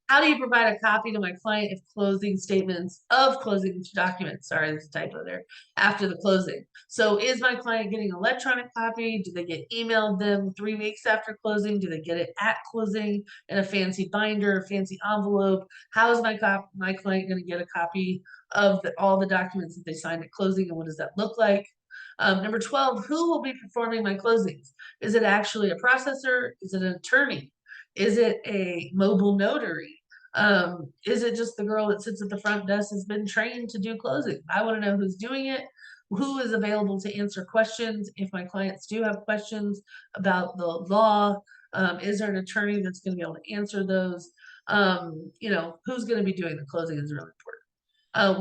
How do you provide a copy to my client if closing statements of closing documents, sorry, there's a typo there, after the closing? So is my client getting an electronic copy? Do they get emailed them 3 weeks after closing? Do they get it at closing in a fancy binder, a fancy envelope? How is my client going to get a copy of all the documents that they signed at closing, and what does that look like? Number 12, who will be performing my closings? Is it actually a processor? Is it an attorney? Is it a mobile notary? Is it just the girl that sits at the front desk has been trained to do closing? I want to know who's doing it, who is available to answer questions. If my clients do have questions about the law, is there an attorney that's going to be able to answer those? Who's going to be doing the closing is really important.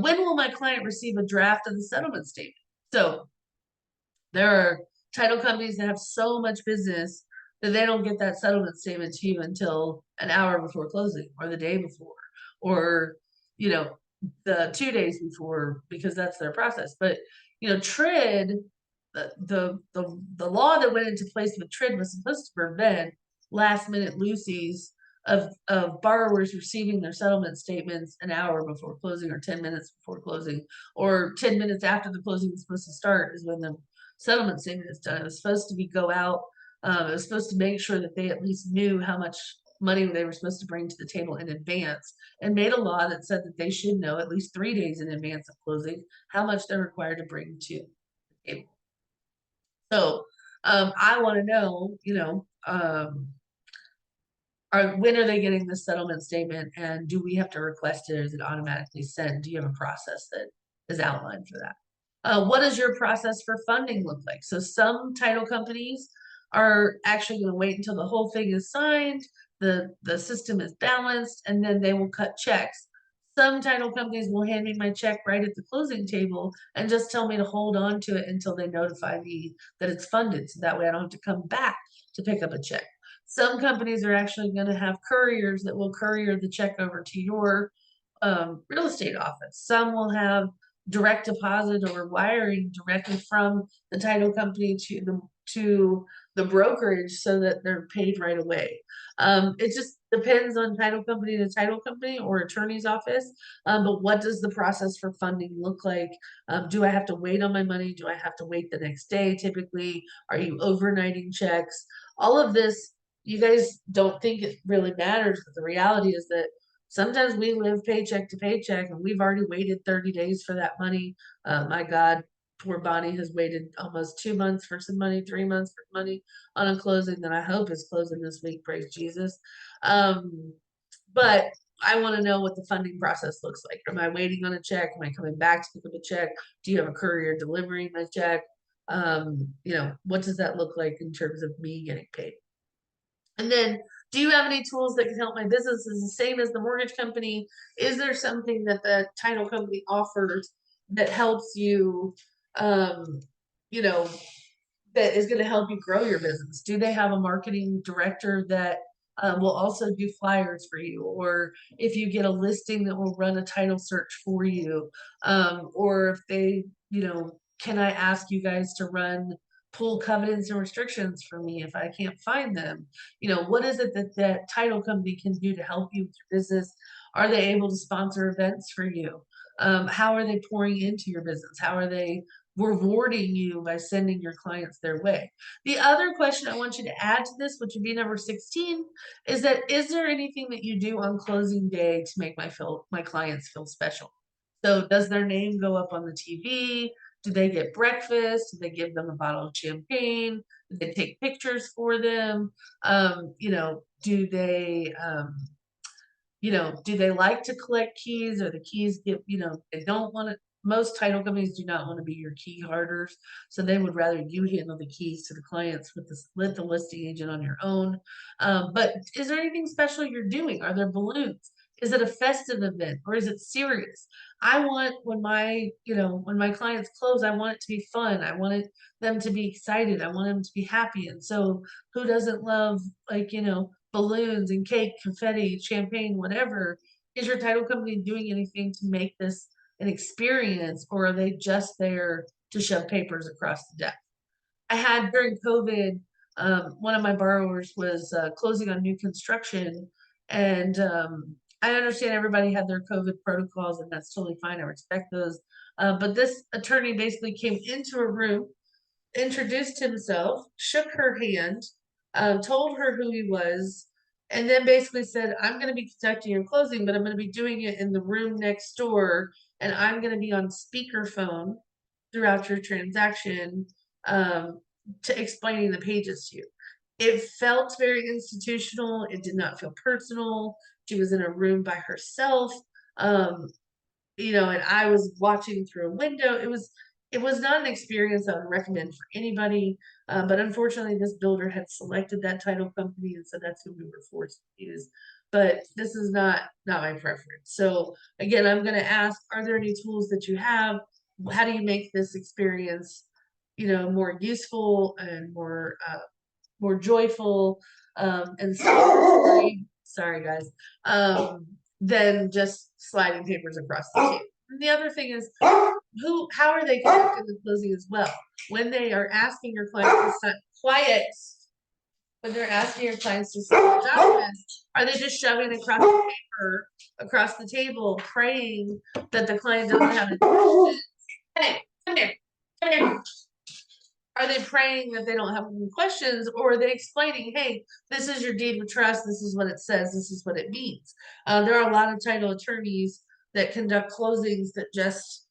When will my client receive a draft of the settlement statement? So there are title companies that have so much business that they don't get that settlement statement to you until an hour before closing or the day before or, the 2 days before, because that's their process. But, TRID, the law that went into place with TRID was supposed to prevent last minute loosies of borrowers receiving their settlement statements an hour before closing or 10 minutes before closing or 10 minutes after the closing is supposed to start is when the settlement statement is done. It was supposed to go out. It was supposed to make sure that they at least knew how much money they were supposed to bring to the table in advance, and made a law that said that they should know at least 3 days in advance of closing how much they're required to bring to the table. So I want to know, when are they getting the settlement statement, and do we have to request it, or is it automatically sent? Do you have a process that is outlined for that? What does your process for funding look like? So some title companies are actually going to wait until the whole thing is signed, the system is balanced, and then they will cut checks. Some title companies will hand me my check right at the closing table and just tell me to hold on to it until they notify me that it's funded. So that way I don't have to come back to pick up a check. Some companies are actually going to have couriers that will courier the check over to your real estate office. Some will have direct deposit or wiring directly from the title company to the brokerage so that they're paid right away. It just depends on title company to title company or attorney's office. But what does the process for funding look like? Do I have to wait on my money? Do I have to wait the next day typically? Are you overnighting checks? All of this, you guys don't think it really matters, but the reality is that sometimes we live paycheck to paycheck, and we've already waited 30 days for that money. My God, poor Bonnie has waited almost 2 months for some money, 3 months for money on a closing that I hope is closing this week. Praise Jesus. But I want to know what the funding process looks like. Am I waiting on a check? Am I coming back to pick up a check? Do you have a courier delivering my check? What does that look like in terms of me getting paid? And then, do you have any tools that can help my business? Is the same as the mortgage company? Is there something that the title company offers that helps you, you know, that is going to help you grow your business? Do they have a marketing director that will also do flyers for you? Or if you get a listing that will run a title search for you? Or if they, can I ask you guys to run pull covenants and restrictions for me if I can't find them? What is it that title company can do to help you with your business? Are they able to sponsor events for you? How are they pouring into your business? How are they rewarding you by sending your clients their way? The other question I want you to add to this, which would be number 16, is there anything that you do on closing day to make my clients feel special? So does their name go up on the TV? Do they get breakfast? Do they give them a bottle of champagne? Do they take pictures for them? Do they like to collect keys, or the keys they don't want to? Most title companies do not want to be your key hoarders, so they would rather you handle the keys to the clients with the listing agent on your own. But is there anything special you're doing? Are there balloons? Is it a festive event, or is it serious? I want when my clients close, I want it to be fun. I want them to be excited. I want them to be happy. And so who doesn't love balloons and cake, confetti, champagne, whatever? Is your title company doing anything to make this an experience, or are they just there to shove papers across the desk? I had during COVID, one of my borrowers was closing on new construction, and I understand everybody had their COVID protocols, and that's totally fine. I respect those. But this attorney basically came into a room, introduced himself, shook her hand, told her who he was, and then basically said, I'm going to be conducting your closing, but I'm going to be doing it in the room next door, and I'm going to be on speakerphone throughout your transaction, to explaining the pages to you. It felt very institutional. It did not feel personal. She was in a room by herself. Um, and I was watching through a window. It was not an experience I would recommend for anybody. But unfortunately, this builder had selected that title company, and so that's who we were forced to use. But this is not my preference. So again, I'm going to ask: are there any tools that you have? How do you make this experience, more useful and more joyful, and celebratory? Sorry, guys. Than just sliding papers across the table. And the other thing is, how are they conducting the closing as well? When they are asking your clients to sign, quiet. When they're asking your clients to sign the documents, are they just shoving across the paper, across the table, praying that the client doesn't have any questions? Hey, come here, come here. Are they praying that they don't have any questions, or are they explaining, hey, this is your deed of trust, this is what it says, this is what it means? There are a lot of title attorneys that conduct closings that just,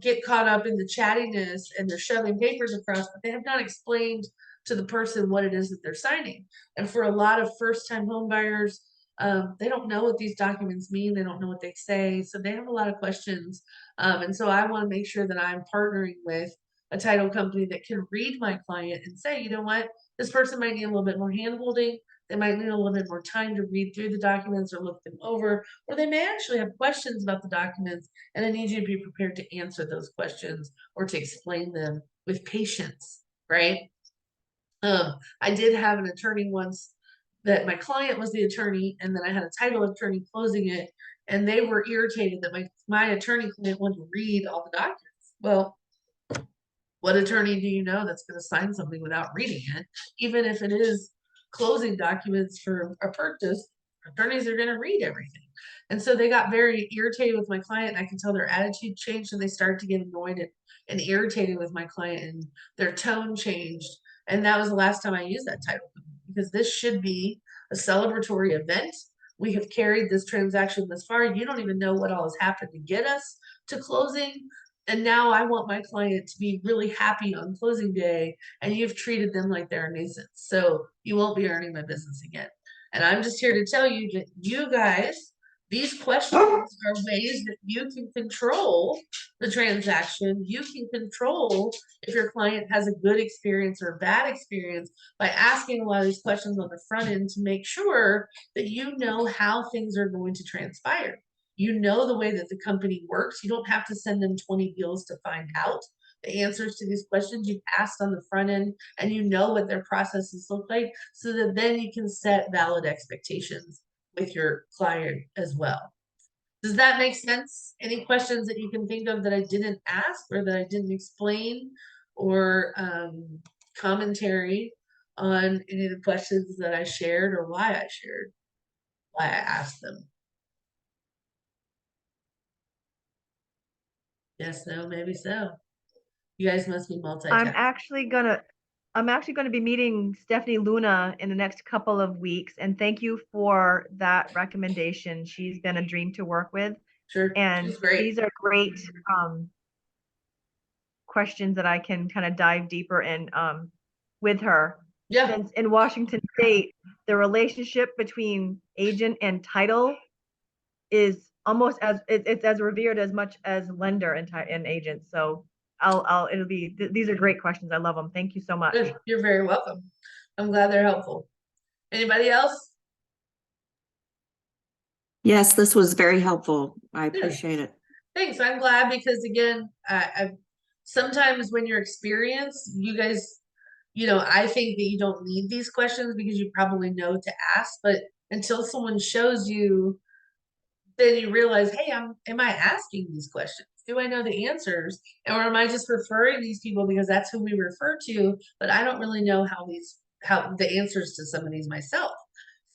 get caught up in the chattiness and they're shoving papers across, but they have not explained to the person what it is that they're signing. And for a lot of first-time home buyers, they don't know what these documents mean. They don't know what they say. So they have a lot of questions. And so I want to make sure that I'm partnering with a title company that can read my client and say, you know what, this person might need a little bit more hand-holding. They might need a little bit more time to read through the documents or look them over, or they may actually have questions about the documents, and I need you to be prepared to answer those questions or to explain them with patience, right? I did have an attorney once that my client was the attorney, and then I had a title attorney closing it, and they were irritated that my attorney client wanted to read all the documents. Well, what attorney do you know that's going to sign something without reading it? Even if it is closing documents for a purchase, attorneys are going to read everything. And so they got very irritated with my client. I can tell their attitude changed, and they started to get annoyed and irritated with my client, and their tone changed. And that was the last time I used that title company, because this should be a celebratory event. We have carried this transaction this far. You don't even know what all has happened to get us to closing. And now I want my client to be really happy on closing day, and you've treated them like they're a nuisance. So you won't be earning my business again. And I'm just here to tell you that you guys, these questions are ways that you can control the transaction. You can control if your client has a good experience or a bad experience by asking a lot of these questions on the front end to make sure that you know how things are going to transpire. You know the way that the company works. You don't have to send them 20 deals to find out the answers to these questions. You've asked on the front end, and you know what their processes look like, so that then you can set valid expectations with your client as well. Does that make sense? Any questions that you can think of that I didn't ask or that I didn't explain, or commentary on any of the questions that I shared, or why I asked them? Yes, no, maybe so. You guys must be I'm multitasking. actually gonna be meeting Stephanie Luna in the next couple of weeks, and thank you for that recommendation. She's been a dream to work with, Sure, and she's great. these are great questions that I can kind of dive deeper in with her. Yeah, Since in Washington State, the relationship between agent and title is almost it's as revered as much as lender and agent. So these are great questions. I love them. Thank you so much. good. You're very welcome. I'm glad they're helpful. Anybody else? Yes, this was very helpful. I Good. appreciate it. Thanks. I'm glad, because again, I sometimes when you're experienced, you guys, I think that you don't need these questions because you probably know to ask, but until someone shows you, then you realize, hey, am I asking these questions? Do I know the answers? Or am I just referring these people because that's who we refer to, but I don't really know how the answers to some of these myself.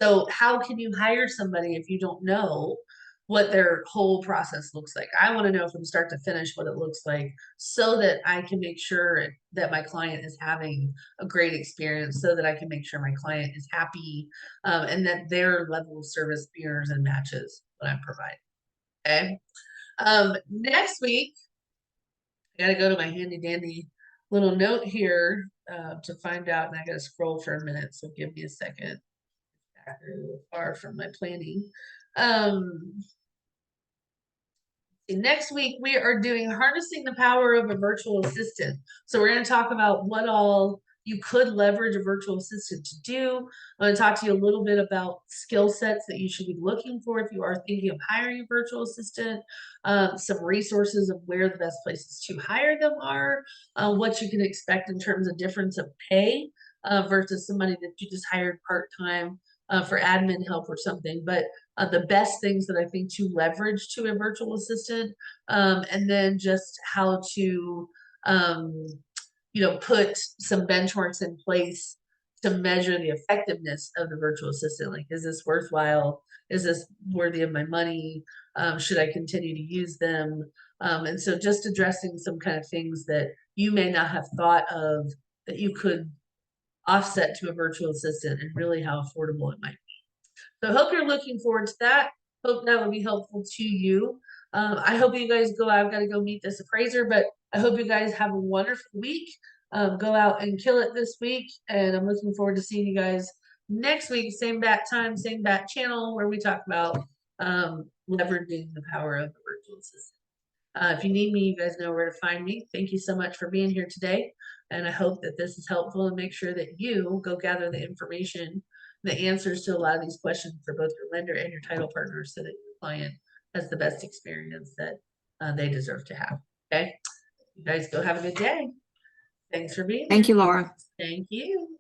So how can you hire somebody if you don't know what their whole process looks like? I want to know from start to finish what it looks like so that I can make sure that my client is having a great experience, so that I can make sure my client is happy, and that their level of service mirrors and matches what I'm providing. Okay. Next week, I gotta go to my handy dandy little note here to find out, and I gotta scroll for a minute, so give me a second. Back a little far from my planning. Next week, we are doing harnessing the power of a virtual assistant. So we're going to talk about what all you could leverage a virtual assistant to do. I'm going to talk to you a little bit about skill sets that you should be looking for if you are thinking of hiring a virtual assistant, some resources of where the best places to hire them are, what you can expect in terms of difference of pay versus somebody that you just hired part-time for admin help or something. But the best things that I think to leverage to a virtual assistant, and then just how to, put some benchmarks in place to measure the effectiveness of the virtual assistant. Like, is this worthwhile? Is this worthy of my money? Should I continue to use them? And so just addressing some kind of things that you may not have thought of that you could offset to a virtual assistant, and really how affordable it might be. So I hope you're looking forward to that. Hope that will be helpful to you. I hope you guys go out. I've got to go meet this appraiser, but I hope you guys have a wonderful week. Go out and kill it this week. And I'm looking forward to seeing you guys next week. Same bat time, same bat channel, where we talk about leveraging the power of the virtual assistant. If you need me, you guys know where to find me. Thank you so much for being here today. And I hope that this is helpful, and make sure that you go gather the information, the answers to a lot of these questions for both your lender and your title partner, so that your client has the best experience that they deserve to have. Okay. You guys go have a good day. Thanks for being here. Thank you, Laura. Thank you.